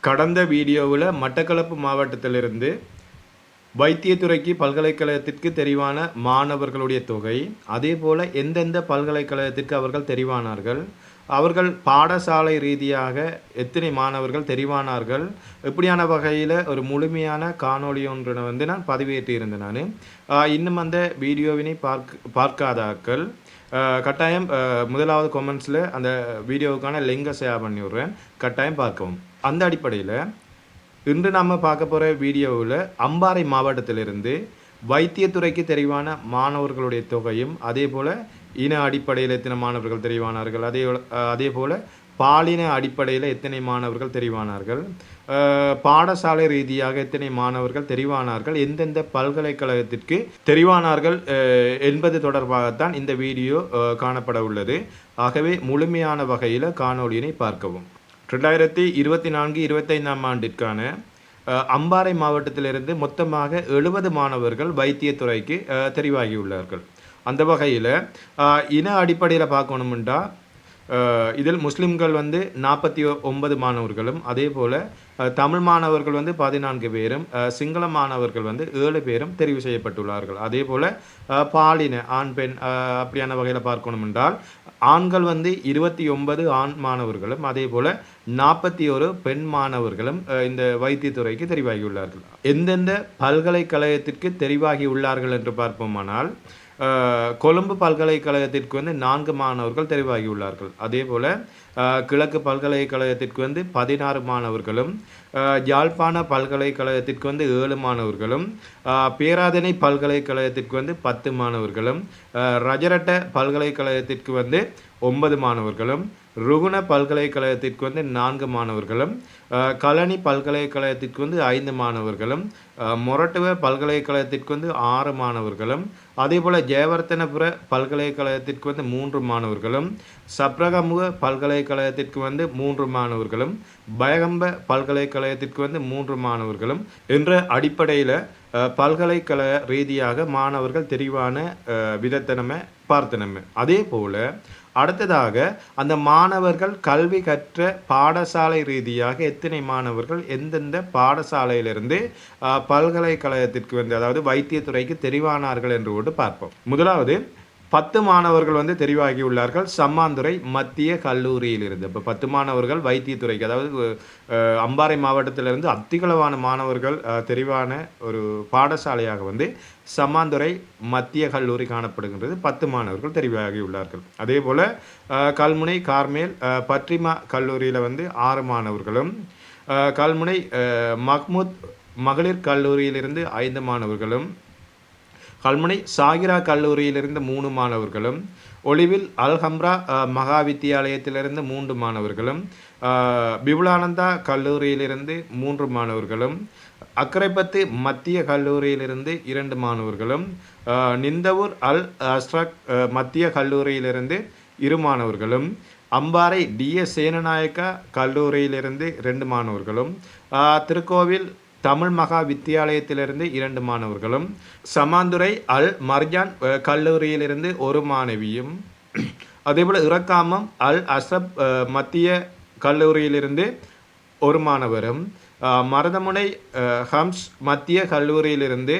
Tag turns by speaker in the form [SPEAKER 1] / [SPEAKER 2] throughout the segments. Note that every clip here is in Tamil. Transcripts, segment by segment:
[SPEAKER 1] கடந்த வீடியோவில் மட்டக்களப்பு மாவட்டத்திலிருந்து வைத்தியத்துறைக்கு பல்கலைக்கழகத்திற்கு தெரிவான மாணவர்களுடைய தொகை, அதே போல் எந்தெந்த பல்கலைக்கழகத்திற்கு அவர்கள் தெரிவானார்கள், அவர்கள் பாடசாலை ரீதியாக எத்தனை மாணவர்கள் தெரிவானார்கள், இப்படியான வகையில் ஒரு முழுமையான காணொளி ஒன்றினை நான் பதிவேற்றியிருந்தேன். நான் இன்னும் அந்த வீடியோவினை பார்க்காதாக்கள் கட்டாயம் முதலாவது கமெண்ட்ஸில் அந்த வீடியோவுக்கான லிங்கை ஷேர் பண்ணி விட்றேன், கட்டாயம் பார்க்கவும். அந்த அடிப்படையில் இன்று நாம் பார்க்க போகிற வீடியோவில் அம்பாறை மாவட்டத்திலிருந்து வைத்தியத்துறைக்கு தெரிவான மாணவர்களுடைய தொகையும், அதே போல் இன அடிப்படையில் எத்தனை மாணவர்கள் தெரிவானார்கள், அதே போல் பாலின அடிப்படையில் எத்தனை மாணவர்கள் தெரிவானார்கள், பாடசாலை ரீதியாக எத்தனை மாணவர்கள் தெரிவானார்கள், எந்தெந்த பல்கலைக்கழகத்திற்கு தெரிவானார்கள் என்பது தொடர்பாகத்தான் இந்த வீடியோ காணப்பட உள்ளது. ஆகவே முழுமையான வகையில் காணொளியினை பார்க்கவும். 2024-25 ஆண்டிற்கான அம்பாறை மாவட்டத்திலிருந்து மொத்தமாக 70 மாணவர்கள் வைத்தியத்துறைக்கு தெரிவாகியுள்ளார்கள். அந்த வகையில் இன அடிப்படையில் பார்க்கணுமெண்டா இதில் முஸ்லிம்கள் 49 மாணவர்களும், அதே போல் தமிழ் மாணவர்கள் 14 பேரும், சிங்கள மாணவர்கள் 7 பேரும் தெரிவு செய்யப்பட்டுள்ளார்கள். அதே போல் பாலின ஆண் பெண் அப்படியான வகையில் பார்க்கணும் என்றால் ஆண்கள் 29 ஆண் மாணவர்களும், அதே போல் 41 பெண் மாணவர்களும் இந்த வைத்தியத்துறைக்கு தெரிவாகியுள்ளார்கள். எந்தெந்த பல்கலைக்கழகத்திற்கு தெரிவாகி உள்ளார்கள் என்று பார்ப்போமானால் கொழும்பு பல்கலைக்கழகத்திற்கு 4 மாணவர்கள் தெரிவாகியுள்ளார்கள். அதே போல் கிழக்கு பல்கலைக்கழகத்திற்கு 16 மாணவர்களும், யாழ்ப்பாண பல்கலைக்கழகத்திற்கு 7 மாணவர்களும், பேராதனை பல்கலைக்கழகத்திற்கு 10 மாணவர்களும், ரஜரட்ட பல்கலைக்கழகத்திற்கு 9 மாணவர்களும், ருகுண பல்கலைக்கழகத்திற்கு 4 மாணவர்களும், கலனி பல்கலைக்கழகத்திற்கு 5 மாணவர்களும், மொரட்டுவ பல்கலைக்கழகத்திற்கு 6 மாணவர்களும், அதே போல் ஜெயவர்த்தனபுர பல்கலைக்கழகத்திற்கு 3 மாணவர்களும், சப்ரகமுக பல்கலைக்கழகத்திற்கு 3 மாணவர்களும், பயகம்ப பல்கலைக்கழகத்திற்கு 3 மாணவர்களும் என்ற அடிப்படையில் பல்கலைக்கழக ரீதியாக மாணவர்கள் தெரிவான விதத்தை நம்ம பார்த்தனமே. அதே போல் அடுத்ததாக அந்த மாணவர்கள் கல்வி கற்ற பாடசாலை ரீதியாக எத்தனை மாணவர்கள் எந்தெந்த பாடசாலையிலிருந்து பல்கலைக்கழகத்திற்கு அதாவது வைத்தியத்துறைக்கு தெரிவானார்கள் என்று கூட பார்ப்போம். முதலாவது 10 மாணவர்கள் தெரிவாகியுள்ளார்கள் சம்மாந்துறை மத்திய கல்லூரியிலிருந்து. இப்போ 10 மாணவர்கள் வைத்தியத்துறைக்கு, அதாவது அம்பாறை மாவட்டத்திலிருந்து அதிகளவான மாணவர்கள் தெரிவான ஒரு பாடசாலையாக சம்மாந்துறை மத்திய கல்லூரி காணப்படுகின்றது. 10 மாணவர்கள் தெரிவாகியுள்ளார்கள். அதே போல் கல்முனை கார்மேல் பட்ரிமா கல்லூரியில் 6 மாணவர்களும், கல்முனை மஹ்மூத் மகளிர் கல்லூரியிலிருந்து 5 மாணவர்களும், கல்முனை சாகிரா கல்லூரியிலிருந்து 3 மாணவர்களும், ஒளிவில் அல்ஹம்ரா மகா வித்தியாலயத்திலிருந்து 3 மாணவர்களும், பிபுலானந்தா கல்லூரியிலிருந்து 3 மாணவர்களும், அக்கரைப்பத்து மத்திய கல்லூரியிலிருந்து 2 மாணவர்களும், நிந்தவூர் அல் அஸ்ரக் மத்திய கல்லூரியிலிருந்து 2 மாணவர்களும், அம்பாறை டிஎஸ் சேனநாயக்கா கல்லூரியிலிருந்து 2 மாணவர்களும், திருக்கோவில் தமிழ் மகா வித்தியாலயத்திலிருந்து 2 மாணவர்களும், சமாந்துறை அல் மர்ஜான் கல்லூரியிலிருந்து 1 மாணவியும், அதேபோல் இறக்காமம் அல் அசப் மத்திய கல்லூரியிலிருந்து 1 மாணவரும், மருதமுனை ஹம்ஸ் மத்திய கல்லூரியிலிருந்து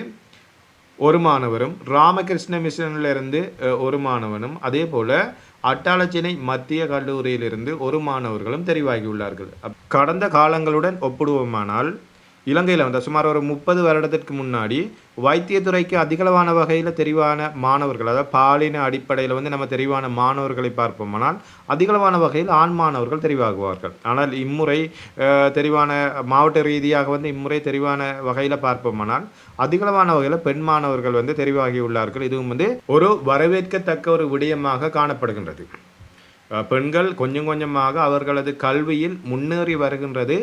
[SPEAKER 1] 1 மாணவரும், ராமகிருஷ்ண மிஷனிலிருந்து 1 மாணவனும், அதே போல் அட்டாளச்சினை மத்திய கல்லூரியிலிருந்து 1 மாணவர்களும் தெரிவாகியுள்ளார்கள். கடந்த காலங்களுடன் ஒப்பிடுவோமானால் இலங்கையில் சுமார் ஒரு 30 வருடத்திற்கு முன்னாடி வைத்தியத்துறைக்கு அதிகளவான வகையில் தெரிவான மாணவர்கள், அதாவது பாலின அடிப்படையில் நம்ம தெரிவான மாணவர்களை பார்ப்போமானால் அதிகளவான வகையில் ஆண் மாணவர்கள் தெரிவாகுவார்கள். ஆனால் இம்முறை தெரிவான மாவட்ட ரீதியாக இம்முறை தெரிவான வகையில் பார்ப்போமானால் அதிகளவான வகையில் பெண் மாணவர்கள் தெரிவாகியுள்ளார்கள். இதுவும் ஒரு வரவேற்கத்தக்க ஒரு விடயமாக காணப்படுகின்றது. பெண்கள் கொஞ்சம் கொஞ்சமாக அவர்களது கல்வியில் முன்னேறி வருகின்றது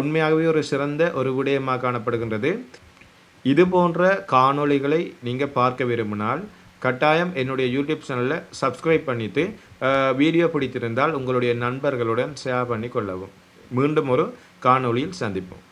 [SPEAKER 1] உண்மையாகவே ஒரு சிறந்த ஒரு விடயமாக காணப்படுகின்றது. இது போன்ற காணொளிகளை நீங்கள் பார்க்க விரும்பினால் கட்டாயம் என்னுடைய யூடியூப் சேனலில் சப்ஸ்கிரைப் பண்ணிவிட்டு வீடியோ பிடித்திருந்தால் உங்களுடைய நண்பர்களுடன் ஷேர் பண்ணி கொள்ளவும். மீண்டும் ஒரு காணொளியில் சந்திப்போம்.